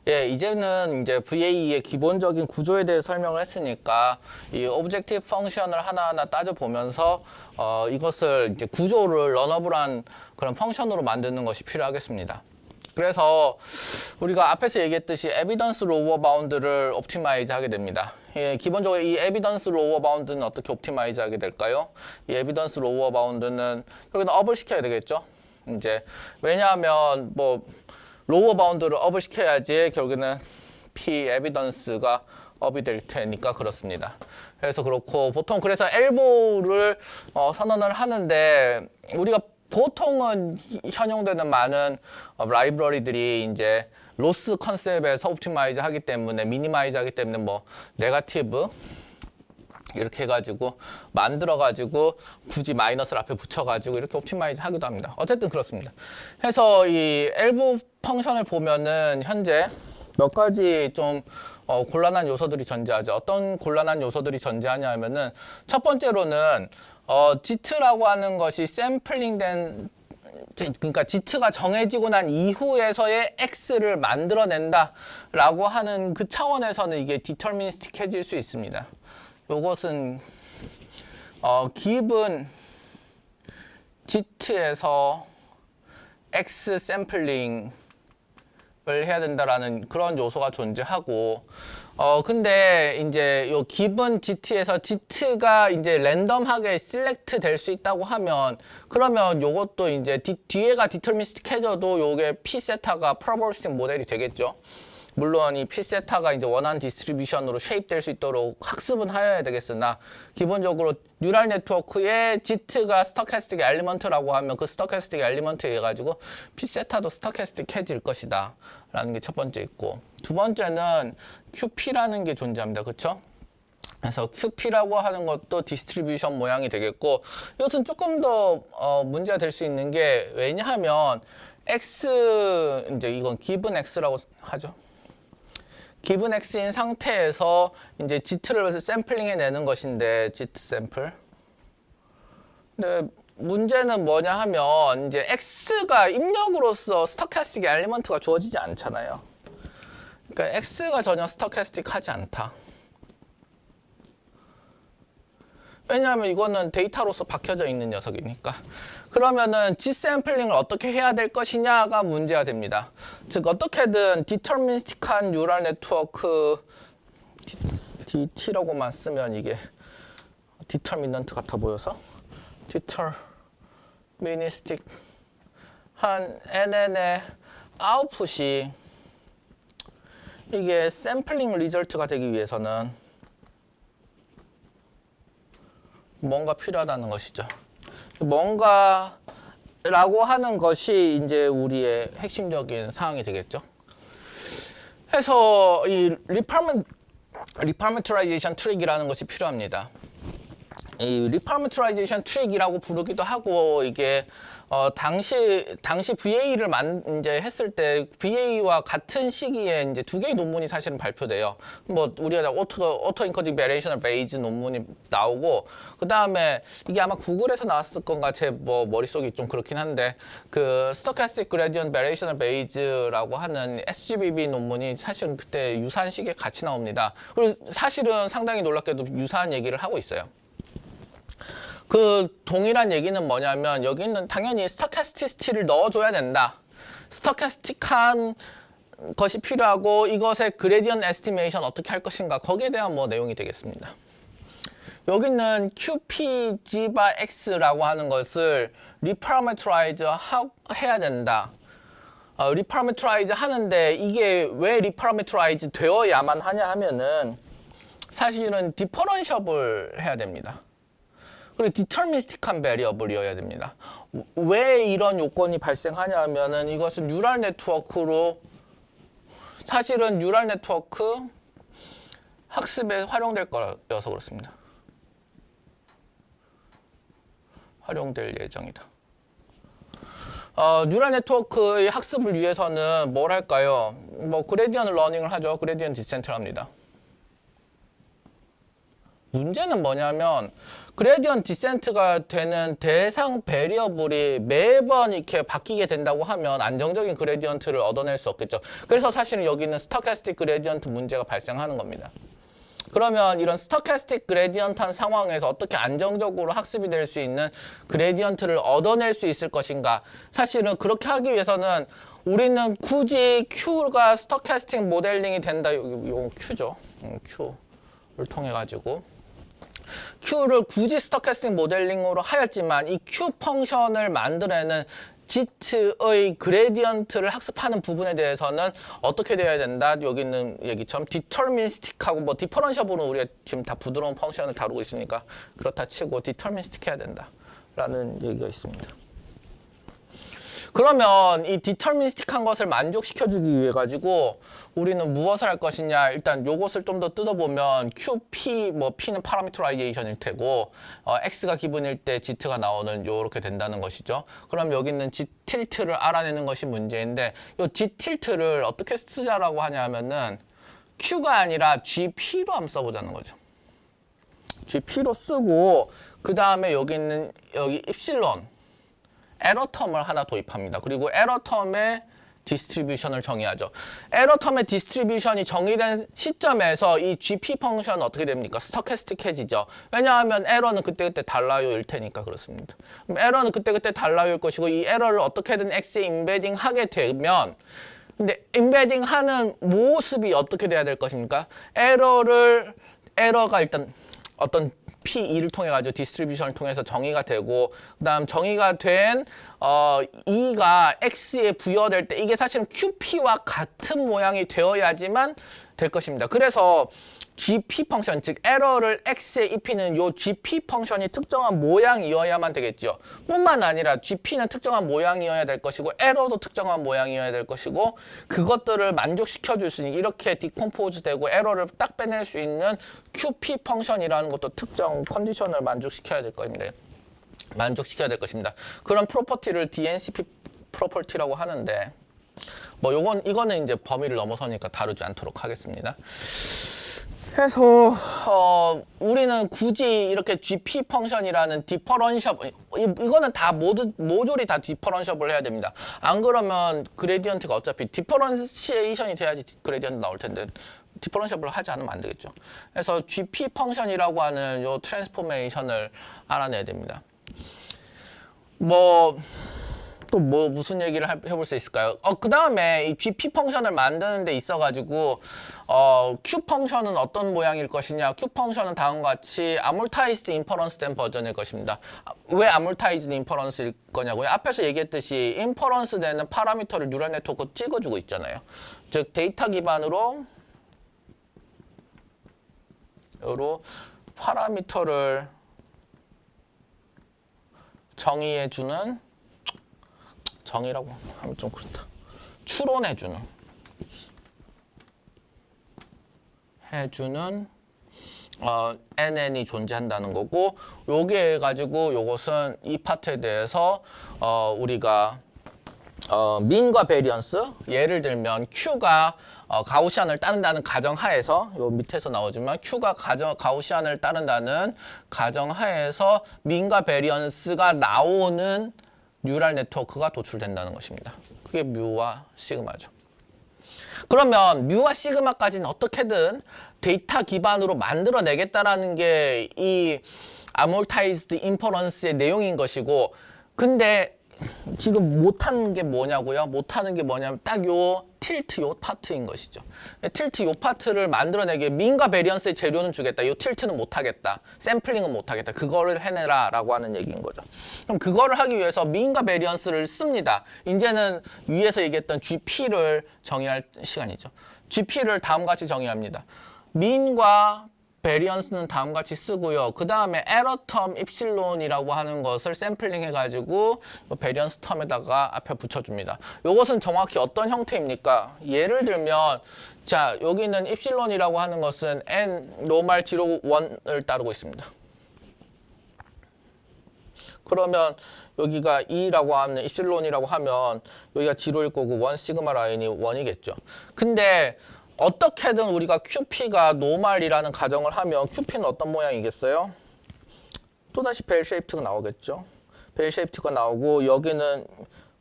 예, 이제는 이제 VA의 기본적인 구조에 대해 설명을 했으니까 이 오브젝티브 펑션을 하나하나 따져보면서 이것을 이제 구조를 러너블한 그런 펑션으로 만드는 것이 필요하겠습니다. 그래서 우리가 앞에서 얘기했듯이 에비던스 로워 바운드를 옵티마이즈 하게 됩니다. 예, 기본적으로 이 에비던스 로워 바운드는 어떻게 옵티마이즈 하게 될까요? 이 에비던스 로워 바운드는 여기는 업을 시켜야 되겠죠. 이제 왜냐하면 뭐 로워 바운드를 업을 시켜야지 결국에는 P 에비던스가 업이 될 테니까 그렇습니다. 그래서 그렇고 보통 그래서 엘보를 선언을 하는데 우리가 보통은 현용되는 많은 라이브러리들이 이제 로스 컨셉에서 옵티마이즈 하기 때문에 미니마이즈 하기 때문에 뭐 네거티브 이렇게 해가지고 만들어가지고 굳이 마이너스를 앞에 붙여가지고 이렇게 옵티마이즈 하기도 합니다. 어쨌든 그렇습니다. 그래서 이 엘보 펑션을 보면은 현재 몇 가지 좀 곤란한 요소들이 존재하죠. 어떤 곤란한 요소들이 존재하냐 하면은 첫 번째로는 지트라고 하는 것이 샘플링된 그러니까 지트가 정해지고 난 이후에서의 X를 만들어낸다라고 하는 그 차원에서는 이게 디터미니스틱해질 수 있습니다. 요것은 given 지트에서 X 샘플링을 해야 된다라는 그런 요소가 존재하고 근데 이제 요 기본 GT에서 GT가 이제 랜덤하게 셀렉트 될 수 있다고 하면 그러면 요것도 이제 뒤에가 디터미니스틱해져도 요게 P 세타가 프로버비스틱 모델이 되겠죠. 물론 이 P 세타가 이제 원하는 디스트리뷰션으로 쉐입 될 수 있도록 학습은 하여야 되겠으나 기본적으로 뉴럴 네트워크의 GT가 스토캐스틱 엘리먼트라고 하면 그 스토캐스틱 엘리먼트에 의해 가지고 P 세타도 스토캐스틱해질 것이다 라는 게 첫 번째 있고, 두 번째는 QP라는 게 존재합니다. 그렇죠? 그래서 QP라고 하는 것도 디스트리뷰션 모양이 되겠고, 이것은 조금 더 문제가 될 수 있는 게 왜냐하면 X 이제 이건 given X라고 하죠. given X인 상태에서 이제 GT를 샘플링 해내는 것인데 GT 샘플. 근데 문제는 뭐냐 하면 이제 X가 입력으로서 스토캐스틱 엘리먼트가 주어지지 않잖아요. 그러니까 X가 전혀 스토캐스틱하지 않다. 왜냐하면 이거는 데이터로서 박혀져 있는 녀석이니까. 그러면은 G샘플링을 어떻게 해야 될 것이냐가 문제가 됩니다. 즉 어떻게든 디터미니스틱한 뉴럴 네트워크 DT라고만 쓰면 이게 디터미넌트 같아 보여서 디터미니스틱한 NN의 아웃풋이 이게 샘플링 리절트가 되기 위해서는 뭔가 필요하다는 것이죠. 뭔가라고 하는 것이 이제 우리의 핵심적인 사항이 되겠죠. 그래서 이 리파라메트라이제이션 트릭이라는 것이 필요합니다. 이 리파라메트라이제이션 트릭이라고 부르기도 하고, 이게 당시 VA를 이제 했을 때 VA와 같은 시기에 이제 두 개의 논문이 사실은 발표돼요. 뭐 우리가 오토 인코딩 베리에이셔널 베이즈 논문이 나오고, 그 다음에 이게 아마 구글에서 나왔을 건가 제 뭐 머릿속이 좀 그렇긴 한데, 그 스토캐스틱 그레디언트 베리에이셔널 베이즈라고 하는 SGBB 논문이 사실은 그때 유사한 시기에 같이 나옵니다. 그리고 사실은 상당히 놀랍게도 유사한 얘기를 하고 있어요. 그 동일한 얘기는 뭐냐면 여기는 당연히 스토캐스티시티를 넣어줘야 된다. 스토캐스틱한 것이 필요하고 이것의 그레디언트 에스티메이션 어떻게 할 것인가, 거기에 대한 뭐 내용이 되겠습니다. 여기는 QPGX라고 하는 것을 리파라메트라이즈 해야 된다. 리파라메트라이즈 하는데 이게 왜 리파라메트라이즈 되어야만 하냐 하면은 사실은 디퍼런셜을 해야 됩니다. 그리고 디터미니스틱한 베리어블이어야 됩니다. 왜 이런 요건이 발생하냐 하면은 이것은 뉴럴 네트워크로, 사실은 뉴럴 네트워크 학습에 활용될 거여서 그렇습니다. 활용될 예정이다. 뉴럴 네트워크의 학습을 위해서는 뭘 할까요? 뭐 그레디언트 러닝을 하죠. 그레디언트 디센트를 합니다. 문제는 뭐냐면 그레디언트 디센트가 되는 대상 베리어블이 매번 이렇게 바뀌게 된다고 하면 안정적인 그레디언트를 얻어낼 수 없겠죠. 그래서 사실은 여기는 스토캐스틱 그레디언트 문제가 발생하는 겁니다. 그러면 이런 스토캐스틱 그레디언트한 상황에서 어떻게 안정적으로 학습이 될 수 있는 그레디언트를 얻어낼 수 있을 것인가? 사실은 그렇게 하기 위해서는 우리는 굳이 Q가 스토캐스틱 모델링이 된다. 요 Q죠. Q를 통해 가지고 Q를 굳이 스토캐스틱 모델링으로 하였지만 이 Q 펑션을 만들어내는 Z의 그레디언트를 학습하는 부분에 대해서는 어떻게 되어야 된다? 여기 있는 얘기처럼 디터미니스틱하고 뭐 디퍼런셔블은 우리가 지금 다 부드러운 펑션을 다루고 있으니까 그렇다 치고 디터미니스틱 해야 된다 라는 얘기가 있습니다. 그러면 이 디터미니스틱한 것을 만족시켜주기 위해 가지고 우리는 무엇을 할 것이냐? 일단 요것을 좀 더 뜯어보면 QP, 뭐 P는 파라미터라이제이션일 테고 X가 기분일 때 Z가 나오는 요렇게 된다는 것이죠. 그럼 여기 있는 G 틸트를 알아내는 것이 문제인데 요 G 틸트를 어떻게 쓰자라고 하냐면은 Q가 아니라 GP로 한번 써보자는 거죠. GP로 쓰고 그 다음에 여기 있는 여기 입실론 에러 텀을 하나 도입합니다. 그리고 에러 텀의 디스트리뷰션을 정의하죠. 에러 텀의 디스트리뷰션이 정의된 시점에서 이 GP 펑션은 어떻게 됩니까? 스토캐스틱해지죠. 왜냐하면 에러는 그때그때 달라요일 테니까 그렇습니다. 그럼 에러는 그때그때 달라요일 것이고 이 에러를 어떻게든 X에 인베딩 하게 되면 근데 인베딩 하는 모습이 어떻게 돼야 될 것입니까? 에러가 일단 어떤 P2를 통해 가지고 디스트리뷰션을 통해서 정의가 되고 그다음 정의가 된 E가 X에 부여될 때 이게 사실은 QP와 같은 모양이 되어야지만 될 것입니다. 그래서 GP 펑션, 즉 에러를 X에 입히는 요 GP 펑션이 특정한 모양이어야만 되겠죠. 뿐만 아니라 GP는 특정한 모양이어야 될 것이고 에러도 특정한 모양이어야 될 것이고 그것들을 만족시켜 줄 수 있는 이렇게 디컴포즈 되고 에러를 딱 빼낼 수 있는 QP 펑션이라는 것도 특정 컨디션을 만족시켜야 될 것입니다. 그런 프로퍼티를 DNCP 프로퍼티라고 하는데 뭐 이거는 이제 범위를 넘어서니까 다루지 않도록 하겠습니다. 그래서 우리는 굳이 이렇게 GP 펑션이라는 디퍼런셔블 이거는 다 모듈이 다 디퍼런셔블 해야 됩니다. 안 그러면 그레디언트가 어차피 디퍼런시에이션이 돼야지 그레디언트 나올 텐데 디퍼런셔블을 하지 않으면 안 되겠죠. 그래서 GP 펑션이라고 하는 요 트랜스포메이션을 알아내야 됩니다. 또 무슨 얘기를 해볼 수 있을까요? 그 다음에 이 GP 펑션을 만드는 데 있어가지고 Q 펑션은 어떤 모양일 것이냐? Q 펑션은 다음과 같이 아몰타이즈드 인퍼런스 된 버전일 것입니다. 왜 아몰타이즈드 인퍼런스일 거냐고요? 앞에서 얘기했듯이 인퍼런스 되는 파라미터를 뉴럴 네트워크 찍어주고 있잖아요. 즉 데이터 기반으로 요로 파라미터를 정의해주는 정의라고 하면 좀 그렇다. 추론해주는 NN이 존재한다는 거고 요게 가지고 요것은 이 파트에 대해서 우리가 민과 베리언스 예를 들면 Q가 가우시안을 따른다는 가정하에서 요 밑에서 나오지만 Q가 가우시안을 따른다는 가정하에서 민과 베리언스가 나오는 뉴럴 네트워크가 도출된다는 것입니다. 그게 뮤와 시그마죠. 그러면 뮤와 시그마까지는 어떻게든 데이터 기반으로 만들어내겠다라는 게 이 아몰타이즈드 인퍼런스의 내용인 것이고 근데 지금 못하는 게 뭐냐고요? 못하는 게 뭐냐면 딱 요 틸트 요 파트인 것이죠. 틸트 요 파트를 만들어내기에 민과 베리언스의 재료는 주겠다. 요 틸트는 못하겠다. 샘플링은 못하겠다. 그거를 해내라 라고 하는 얘기인 거죠. 그럼 그거를 하기 위해서 민과 베리언스를 씁니다. 이제는 위에서 얘기했던 GP를 정의할 시간이죠. GP를 다음과 같이 정의합니다. 민과 베리언스는 다음과 같이 쓰고요. 그 다음에 에러 텀 입실론이라고 하는 것을 샘플링 해가지고 베리언스 텀에다가 앞에 붙여줍니다. 이것은 정확히 어떤 형태입니까? 예를 들면 자 여기는 입실론이라고 하는 것은 n 노멀 0, 1을 따르고 있습니다. 그러면 여기가 2라고 하는 입실론이라고 하면 여기가 0일 거고 1 시그마 라인이 1이겠죠. 근데 어떻게든 우리가 QP가 노멀이라는 가정을 하면 QP는 어떤 모양이겠어요? 또다시 벨 쉐이프트가 나오겠죠. 벨 쉐이프트가 나오고 여기는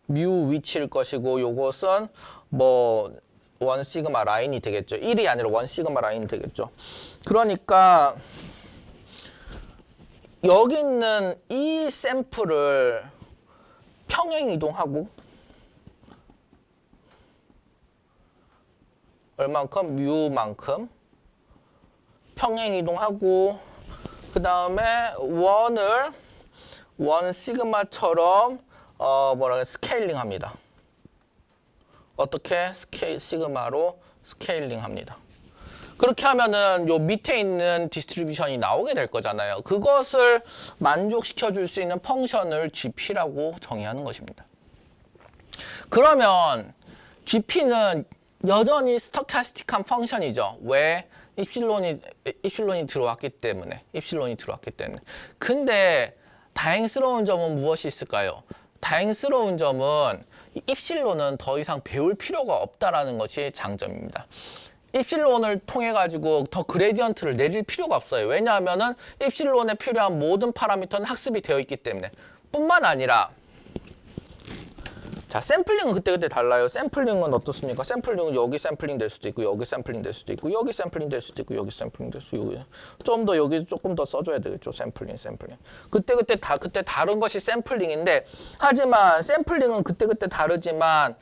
뮤 위치일 것이고 요것은 뭐 1 시그마 라인이 되겠죠. 1이 아니라 1 시그마 라인이 되겠죠. 그러니까 여기 있는 이 샘플을 평행 이동하고 얼만큼? 뮤만큼 평행 이동하고 그 다음에 원을 1 시그마처럼 스케일링 합니다. 어떻게? 시그마로 스케일링 합니다. 그렇게 하면은 요 밑에 있는 디스트리뷰션이 나오게 될 거잖아요. 그것을 만족시켜 줄 수 있는 펑션을 GP라고 정의하는 것입니다. 그러면 GP는 여전히 스토캐스틱한 펑션이죠. 왜? 입실론이 들어왔기 때문에. 근데 다행스러운 점은 무엇이 있을까요? 다행스러운 점은 입실론은 더 이상 배울 필요가 없다라는 것이 장점입니다. 입실론을 통해 가지고 더 그레디언트를 내릴 필요가 없어요. 왜냐하면은 입실론에 필요한 모든 파라미터는 학습이 되어 있기 때문에. 뿐만 아니라 자, 샘플링은 그때그때 달라요. 샘플링은 어떻습니까? 샘플링은 여기 샘플링 될 수도 있고, 여기 샘플링 될 수도 있고, 여기 샘플링 될 수도 있고, 여기 샘플링 될 수도 있고, 좀 더 여기 조금 더 써줘야 되겠죠. 샘플링. 그때 다른 것이 샘플링인데, 하지만 샘플링은 그때 다르지만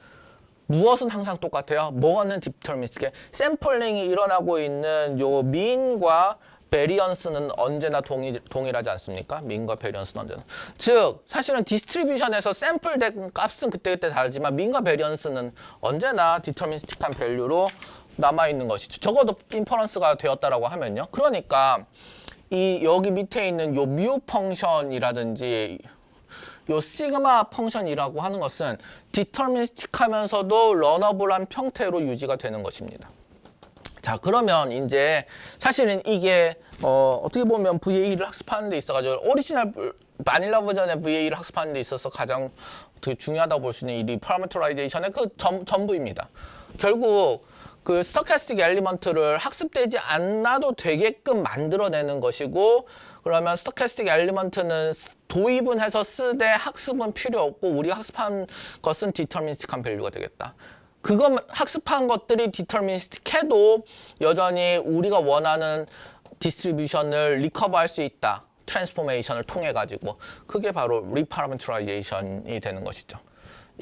무엇은 항상 똑같아요? 뭐는 디터미니스틱해? 샘플링이 일어나고 있는 요 민과 베리언스는 언제나 동일하지 않습니까? 민과 베리언스는 언제나. 즉, 사실은 디스트리뷰션에서 샘플된 값은 그때그때 다르지만 민과 베리언스는 언제나 디터미니스틱한 밸류로 남아있는 것이죠. 적어도 인퍼런스가 되었다라고 하면요. 그러니까 이 여기 밑에 있는 요 뮤 펑션이라든지 요 시그마 펑션이라고 하는 것은 디터미니스틱하면서도 러너블한 형태로 유지가 되는 것입니다. 자, 그러면 이제 사실은 이게 어떻게 보면 VA를 학습하는 데 있어가지고 오리지널 바닐라 버전의 VA를 학습하는 데 있어서 가장 되게 중요하다고 볼 수 있는 이 리파라메터라이제이션의 그 전부입니다. 결국 그 스토캐스틱 엘리먼트를 학습되지 않아도 되게끔 만들어내는 것이고, 그러면 스토캐스틱 엘리먼트는 도입은 해서 쓰되 학습은 필요 없고 우리가 학습한 것은 디터미니스틱한 밸류가 되겠다. 그거 학습한 것들이 디터미니스틱해도 여전히 우리가 원하는 디스트리뷰션을 리커버할 수 있다. 트랜스포메이션을 통해 가지고 그게 바로 리파라메터라이제이션이 되는 것이죠.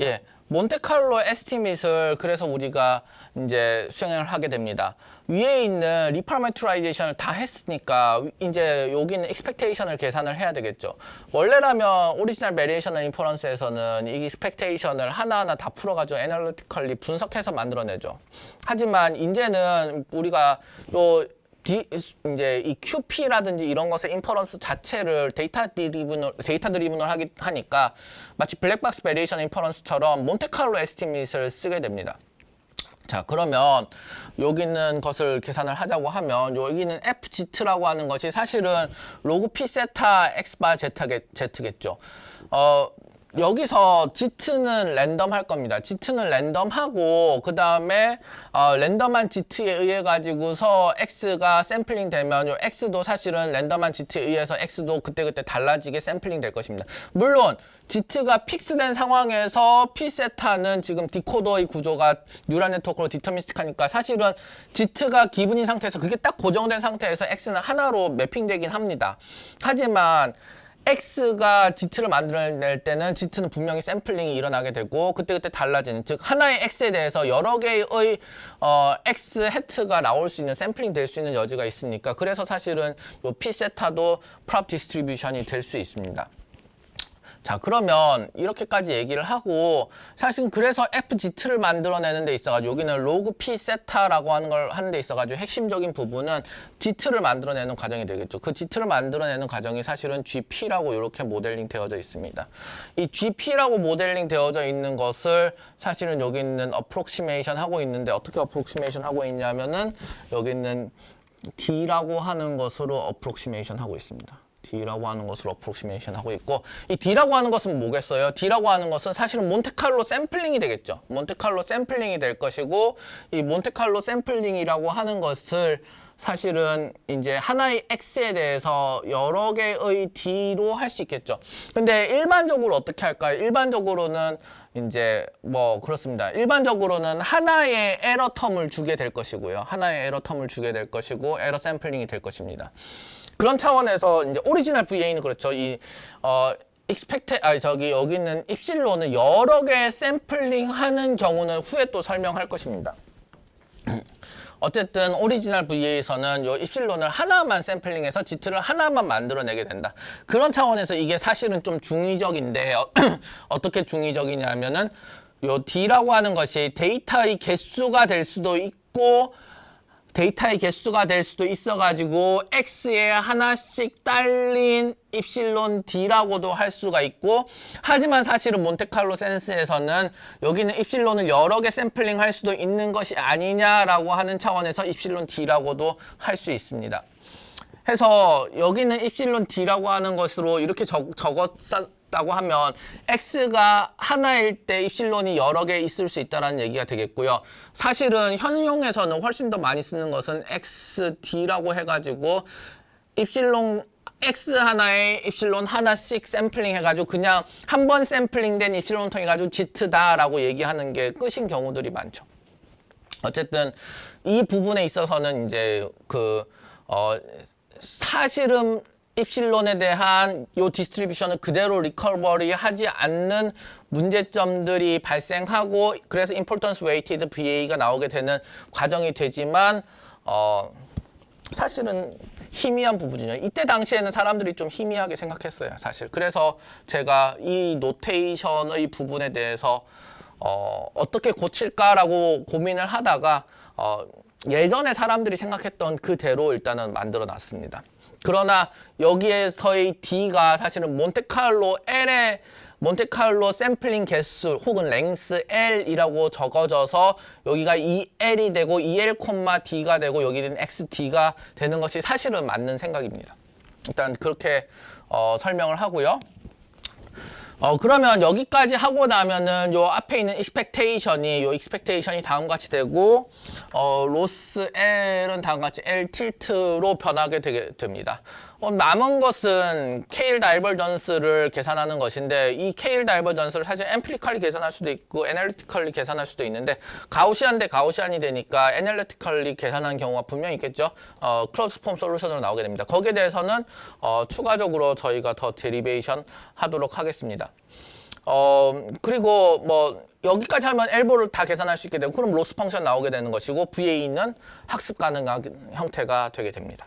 예, 몬테칼로 에스티밋을 그래서 우리가 이제 수행을 하게 됩니다. 위에 있는 리파라메터라이제이션을 다 했으니까 이제 여기는 익스펙테이션을 계산을 해야 되겠죠. 원래라면 오리지널 베리에이셔널 인퍼런스에서는 이 익스펙테이션을 하나하나 다 풀어가지고 애널리티컬리 분석해서 만들어내죠. 하지만 이제는 우리가 이제 이 QP라든지 이런 것의 인퍼런스 자체를 데이터 드리븐을 하니까 마치 블랙박스 베리에이션 인퍼런스처럼 몬테칼로 에스티밋을 쓰게 됩니다. 자, 그러면 여기 있는 것을 계산을 하자고 하면 여기는 FGT라고 하는 것이 사실은 로그 P 세타 X 바 Z겠죠. 여기서 G는 랜덤 할 겁니다. G는 랜덤하고 그 다음에 랜덤한 G에 의해 가지고서 X가 샘플링 되면 요 X도 사실은 랜덤한 G에 의해서 X도 그때그때 달라지게 샘플링 될 것입니다. 물론 G가 픽스된 상황에서 P 세타는 지금 디코더의 구조가 뉴럴 네트워크로 디터미니스틱하니까 사실은 G가 기분인 상태에서 그게 딱 고정된 상태에서 X는 하나로 매핑되긴 합니다. 하지만 X가 G를 만들어낼 때는 G는 분명히 샘플링이 일어나게 되고 그때그때 달라지는, 즉 하나의 X에 대해서 여러 개의 X 해트가 나올 수 있는 샘플링 될 수 있는 여지가 있으니까 그래서 사실은 요 P 세타도 프롭 디스트리뷰션이 될 수 있습니다. 자, 그러면 이렇게까지 얘기를 하고 사실 그래서 FGT를 만들어내는 데 있어가지고 여기는 로그 P 세타라고 하는 걸 하는 데 있어가지고 핵심적인 부분은 G를 만들어내는 과정이 되겠죠. 그 G를 만들어내는 과정이 사실은 GP라고 이렇게 모델링 되어져 있습니다. 이 GP라고 모델링 되어져 있는 것을 사실은 여기 있는 어프록시메이션 하고 있는데 어떻게 어프록시메이션 하고 있냐면은 여기 있는 D라고 하는 것으로 어프록시메이션 하고 있습니다. D라고 하는 것을 어프로시메이션 하고 있고, 이 D라고 하는 것은 뭐겠어요? D라고 하는 것은 사실은 몬테칼로 샘플링이 되겠죠. 몬테칼로 샘플링이 될 것이고, 이 몬테칼로 샘플링이라고 하는 것을 사실은 이제 하나의 X에 대해서 여러 개의 D로 할 수 있겠죠. 근데 일반적으로 어떻게 할까요? 일반적으로는 이제 뭐 그렇습니다. 일반적으로는 하나의 에러 텀을 주게 될 것이고요. 하나의 에러 텀을 주게 될 것이고, 에러 샘플링이 될 것입니다. 그런 차원에서 이제 오리지널 VA는 그렇죠. 여기 있는 입실론을 여러 개 샘플링 하는 경우는 후에 또 설명할 것입니다. 어쨌든 오리지널 VA에서는 이 입실론을 하나만 샘플링해서 G트를 하나만 만들어내게 된다. 그런 차원에서 이게 사실은 좀 중의적인데 어떻게 중의적이냐면은 요 D라고 하는 것이 데이터의 개수가 될 수도 있고 데이터의 개수가 될 수도 있어가지고 X에 하나씩 딸린 입실론 D라고도 할 수가 있고, 하지만 사실은 몬테칼로 센스에서는 여기는 입실론을 여러 개 샘플링 할 수도 있는 것이 아니냐라고 하는 차원에서 입실론 D라고도 할 수 있습니다. 해서 여기는 입실론 D라고 하는 것으로 이렇게 적었다고 하면 X가 하나일 때 입실론이 여러 개 있을 수 있다는 얘기가 되겠고요. 사실은 현용에서는 훨씬 더 많이 쓰는 것은 XD라고 해가지고 입실론 X 하나에 입실론 하나씩 샘플링 해가지고 그냥 한 번 샘플링된 입실론 통해가지고 G트다라고 얘기하는 게 끝인 경우들이 많죠. 어쨌든 이 부분에 있어서는 이제 사실은 입실론에 대한 요 디스트리뷰션을 그대로 리커버리 하지 않는 문제점들이 발생하고, 그래서 Importance Weighted VA가 나오게 되는 과정이 되지만 사실은 희미한 부분이죠. 이때 당시에는 사람들이 좀 희미하게 생각했어요, 사실. 그래서 제가 이 노테이션의 부분에 대해서 어떻게 고칠까라고 고민을 하다가 예전에 사람들이 생각했던 그대로 일단은 만들어 놨습니다. 그러나 여기에서의 D가 사실은 몬테칼로 샘플링 개수 혹은 랭스 L이라고 적어져서 여기가 2L이 되고 2L, D가 되고 여기는 XD가 되는 것이 사실은 맞는 생각입니다. 일단 그렇게 설명을 하고요. 그러면 여기까지 하고 나면은 요 앞에 있는 익스펙테이션이 다음과 같이 되고, 로스 L은 다음과 같이 L 틸트로 변하게 되게 됩니다. 남은 것은 KL 다이버전스를 계산하는 것인데, 이 KL 다이버전스를 사실 앰플리컬리 계산할 수도 있고 애널리티컬리 계산할 수도 있는데, 가우시안 대 가우시안이 되니까 애널리티컬리 계산하는 경우가 분명히 있겠죠. 클로즈 폼 솔루션으로 나오게 됩니다. 거기에 대해서는 추가적으로 저희가 더 데리베이션 하도록 하겠습니다. 그리고 뭐 여기까지 하면 엘보를 다 계산할 수 있게 되고, 그럼 로스 펑션 나오게 되는 것이고, VA는 학습 가능한 형태가 되게 됩니다.